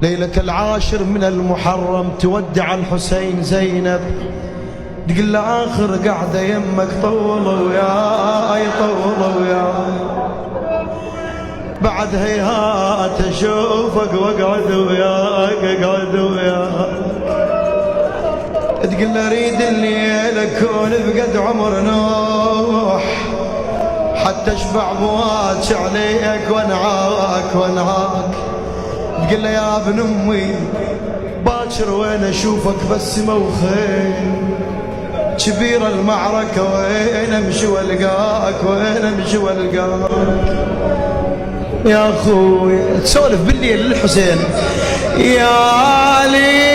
ليلة العاشر من المحرم تودع الحسين زينب، تقول له آخر قعدة يمك طول وياي طول وياي، بعد هيهات أشوفك واقعد وياك اقعد وياك. تقول له أريد الليلة أكون بقد عمر نوح، حتى اشبع بواتش عليك وانعاك وانعاك. تقول له يا ابن امي باكر وين اشوفك بالسما وخيل، كبيرة المعركة وين امشي والقاك وين امشي والقاك. يا اخوي تسولف بالليل للحسين يا علي